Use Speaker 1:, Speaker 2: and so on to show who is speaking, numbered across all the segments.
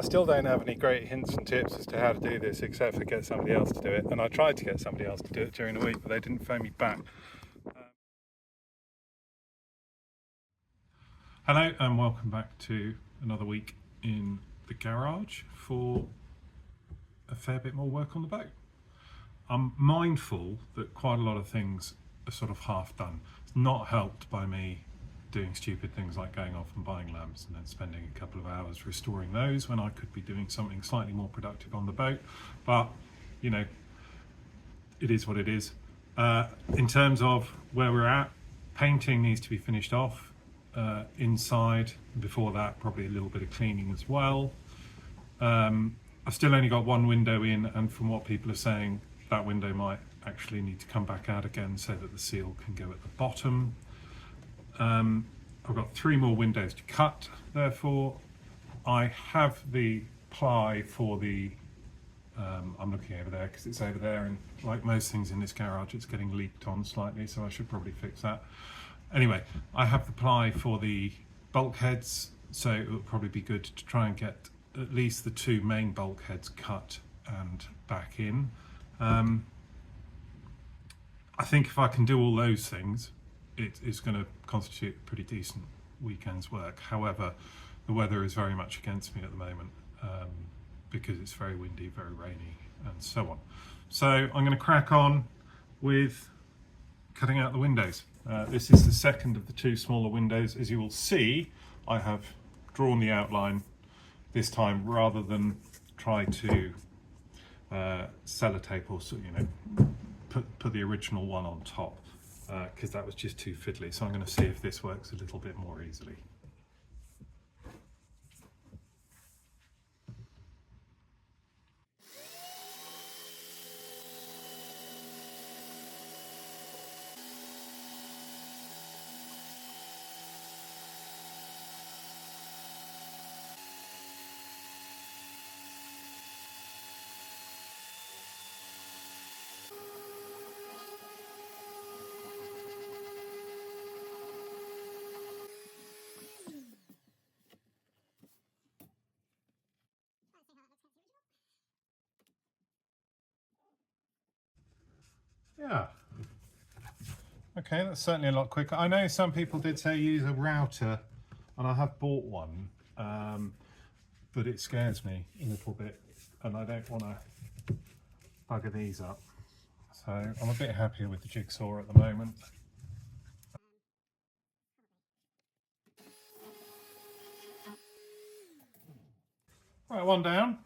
Speaker 1: still don't have any great hints and tips as to how to do this, except for get somebody else to do it. And I tried to get somebody else to do it during the week, but they didn't phone me back. Hello and welcome back to another week in the garage for a fair bit more work on the boat. I'm mindful that quite a lot of things are sort of half done. It's not helped by me doing stupid things like going off and buying lamps and then spending a couple of hours restoring those when I could be doing something slightly more productive on the boat. But, you know, it is what it is. In terms of where we're at, painting needs to be finished off inside. Before that, probably a little bit of cleaning as well. I've still only got one window in, and from what people are saying, that window might actually need to come back out again so that the seal can go at the bottom. I've got 3 more windows to cut, therefore. I have the ply for the, I'm looking over there because it's over there, and like most things in this garage it's getting leaked on slightly, so I should probably fix that. Anyway, I have the ply for the bulkheads, so it would probably be good to try and get at least the 2 main bulkheads cut and back in. I think if I can do all those things, it is going to constitute a pretty decent weekend's work. However, the weather is very much against me at the moment because it's very windy, very rainy, and so on. So I'm going to crack on with cutting out the windows. This is the second of the 2 smaller windows. As you will see, I have drawn the outline this time rather than try to sellotape or, you know, put the original one on top, because that was just too fiddly. So I'm going to see if this works a little bit more easily. Yeah. Okay, that's certainly a lot quicker. I know some people did say use a router, and I have bought one, but it scares me a little bit, and I don't want to bugger these up. So I'm a bit happier with the jigsaw at the moment. Right, 1 down,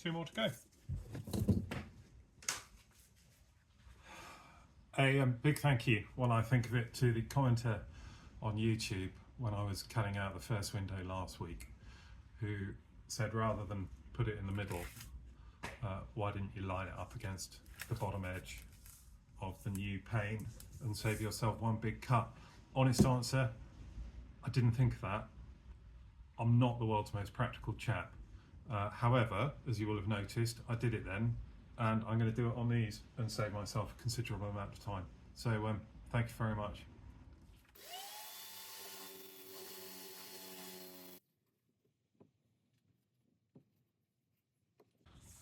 Speaker 1: 2 more to go. A big thank you, when I think of it, to the commenter on YouTube when I was cutting out the first window last week, who said rather than put it in the middle, why didn't you line it up against the bottom edge of the new pane and save yourself one big cut? Honest answer, I didn't think of that. I'm not the world's most practical chap. However, as you will have noticed, I did it then, and I'm going to do it on these and save myself a considerable amount of time. So thank you very much.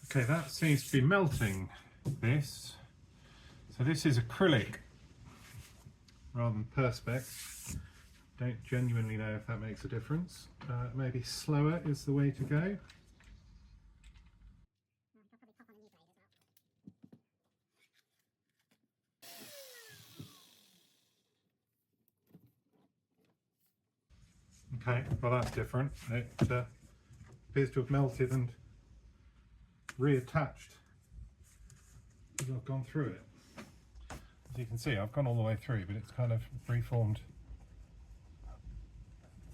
Speaker 1: Okay, that seems to be melting this. So this is acrylic rather than perspex. Don't genuinely know if that makes a difference. Maybe slower is the way to go. Okay, well that's different. It appears to have melted and reattached as I've gone through it. As you can see, I've gone all the way through, but it's kind of reformed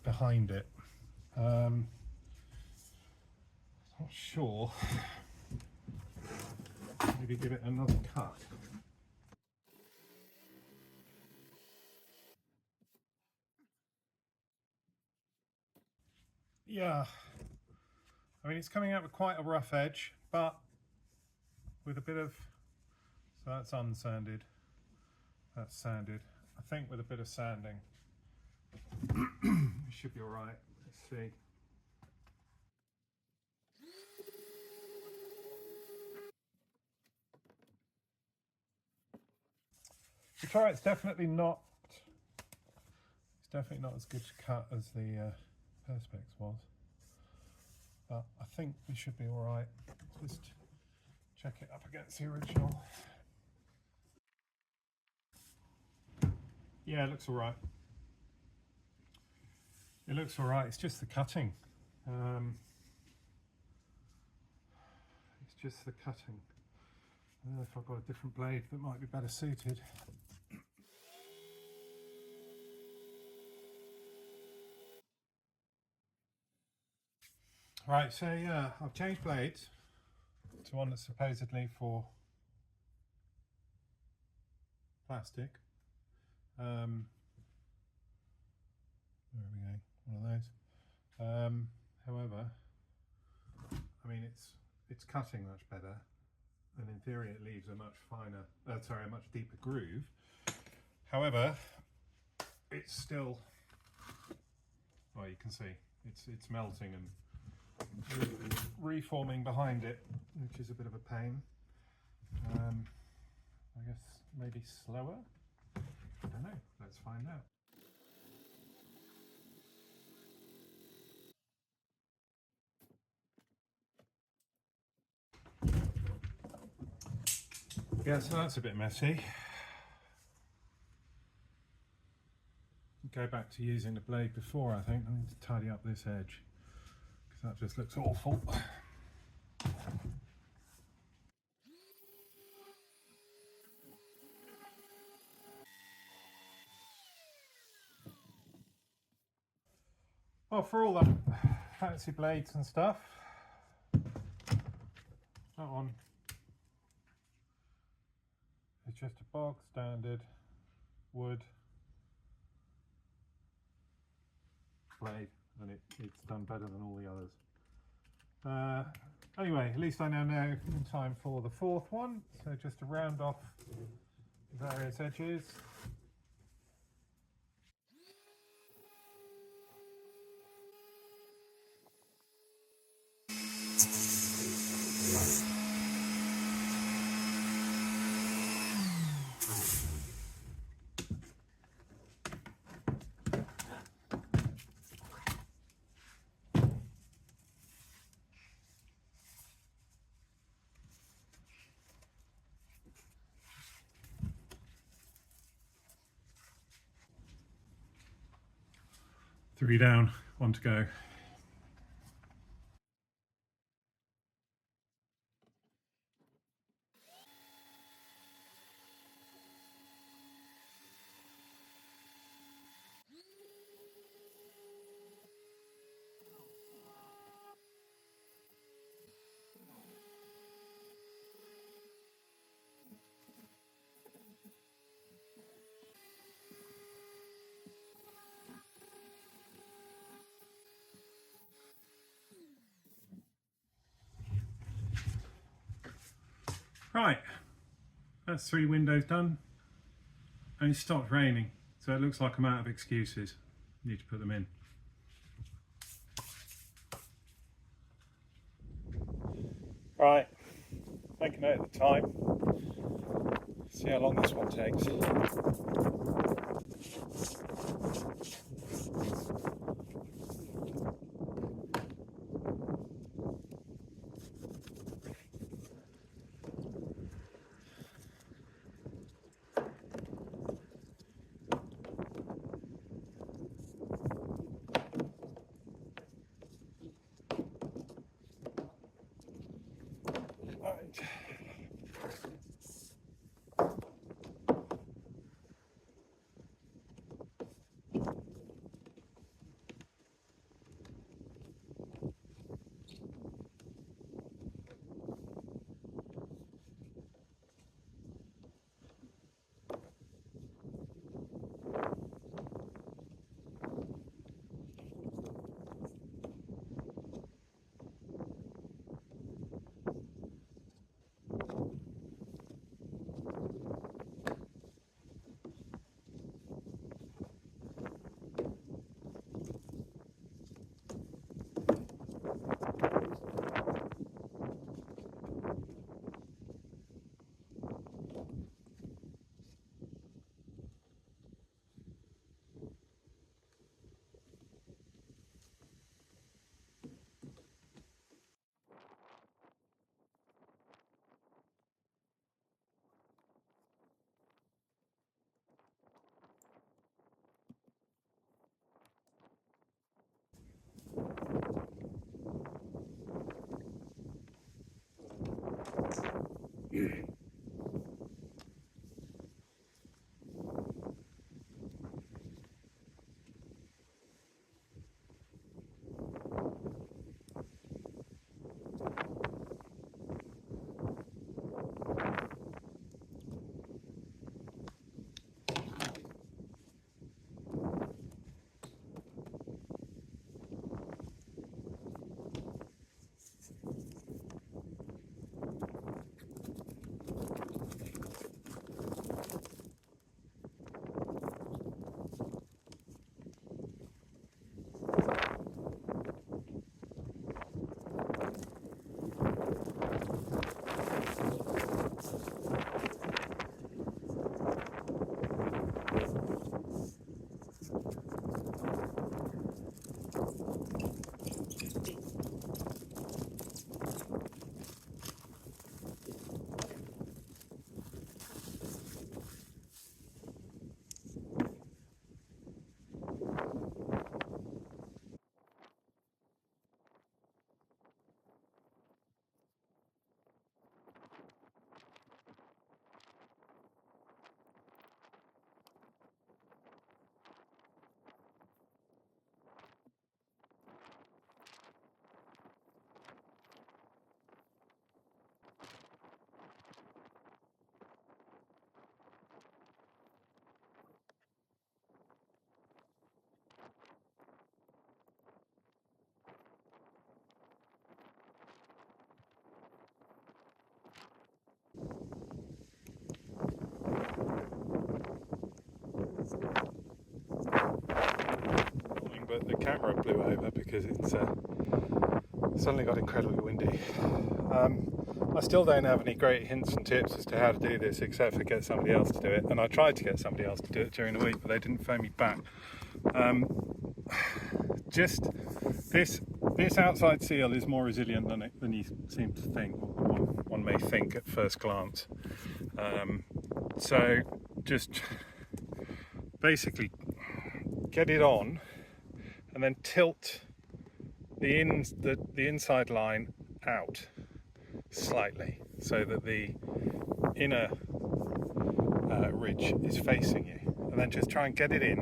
Speaker 1: behind it. Not sure. Maybe give it another cut. Yeah, I mean, it's coming out with quite a rough edge, but with a bit of, so that's unsanded, that's sanded. I think with a bit of sanding, it should be all right. Let's see. To try, it's definitely not as good to cut as the perspex was, but I think we should be all right. Just check it up against the original. Yeah, it looks all right. It looks all right. It's just the cutting. It's just the cutting. I don't know if I've got a different blade that might be better suited. Right, so yeah, I've changed blades to one that's supposedly for plastic. There we go, one of those. However, I mean it's cutting much better, and in theory it leaves a much finer, a much deeper groove. However, it's still, well, you can see it's melting and reforming behind it, which is a bit of a pain. I guess maybe slower. I don't know. Let's find out. Yeah, so that's a bit messy. Go back to using the blade before, I think. I need to tidy up this edge because that just looks awful. Well, for all the fancy blades and stuff, that one is just a bog standard wood blade, and it's done better than all the others. Anyway, at least I now know in time for the fourth one, so just to round off various edges. Three down, one to go. Right, that's 3 windows done, and it stopped raining, so it looks like I'm out of excuses. Need to put them in. Right, make a note of the time. See how long this one takes. but the camera blew over because it's suddenly got incredibly windy. I still don't have any great hints and tips as to how to do this except for get somebody else to do it, and I tried to get somebody else to do it during the week but they didn't phone me back. Just this outside seal is more resilient than you seem to think, or one may think at first glance. So just basically get it on and then tilt the inside line out slightly so that the inner ridge is facing you, and then just try and get it in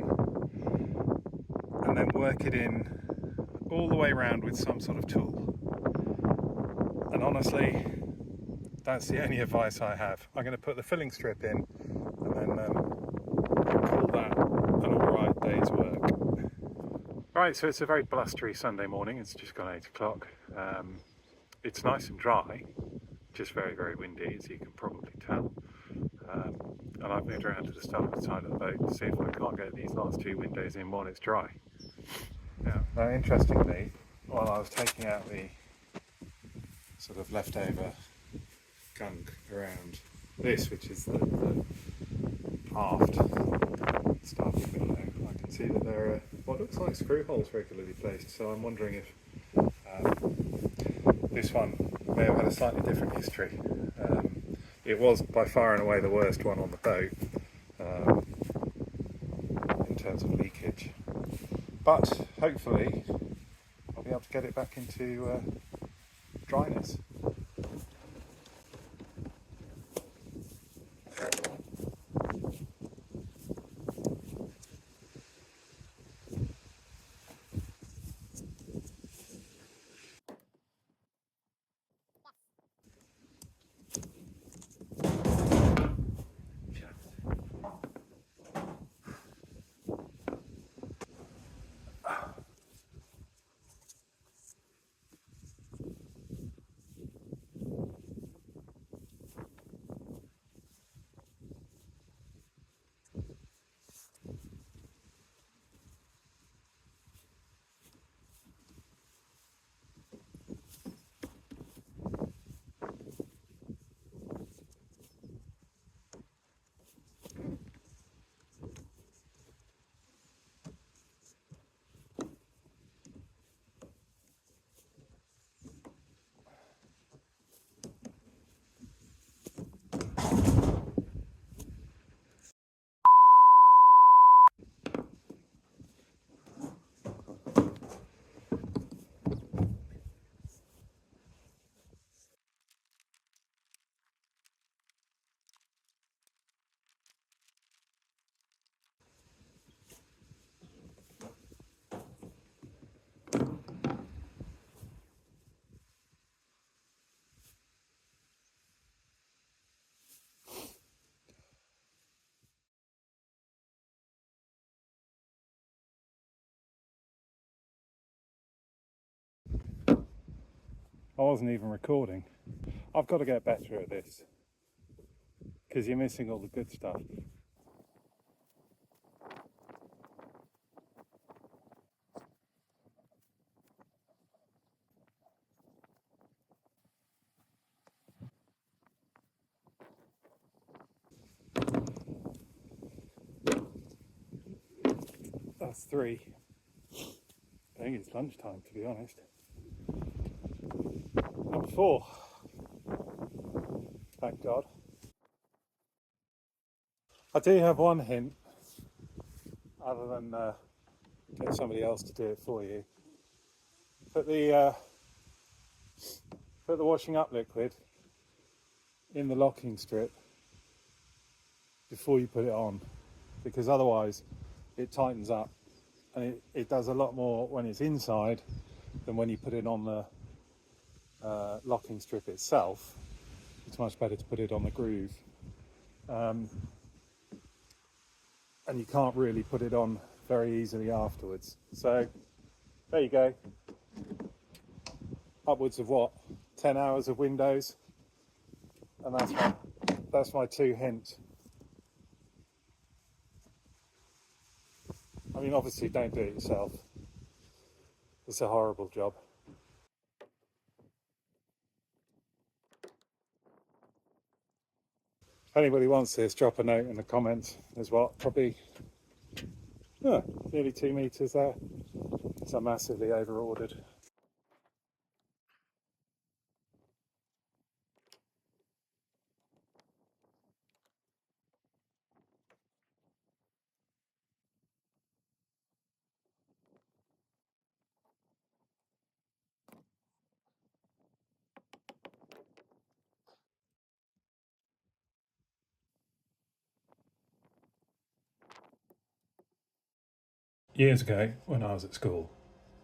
Speaker 1: and then work it in all the way around with some sort of tool. And honestly, that's the only advice I have. I'm going to put the filling strip in and then call that an alright day's work. Right, so it's a very blustery Sunday morning. It's just gone 8 o'clock. It's nice and dry, just very, very windy, as you can probably tell. And I've moved around to the starboard side of the boat to see if I can't get these last 2 windows in while it's dry. Now interestingly, while I was taking out the sort of leftover gunk around this, which is the aft starboard window, I can see that there are what looks like screw holes regularly placed, so I'm wondering if this one may have had a slightly different history. It was by far and away the worst one on the boat in terms of leakage, but hopefully I'll be able to get it back into dryness. I wasn't even recording. I've got to get better at this because you're missing all the good stuff. That's 3. I think it's lunchtime, to be honest. Number 4. Thank God. I do have one hint, other than get somebody else to do it for you. Put the washing up liquid in the locking strip before you put it on, because otherwise it tightens up, and it does a lot more when it's inside than when you put it on the locking strip itself. It's much better to put it on the groove, and you can't really put it on very easily afterwards. So there you go, upwards of 10 hours of windows, and that's my 2 hints. I mean, obviously don't do it yourself, It's a horrible job. If anybody wants this, drop a note in the comments. There's what, probably nearly 2 meters there. So massively over ordered. Years ago, when I was at school,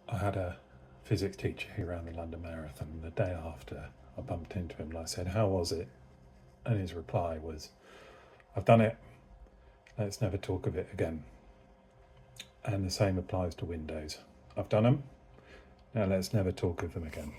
Speaker 1: I had a physics teacher who ran the London Marathon. And the day after, I bumped into him and I said, "How was it?" And his reply was, "I've done it. Let's never talk of it again." And the same applies to windows. I've done them. Now let's never talk of them again.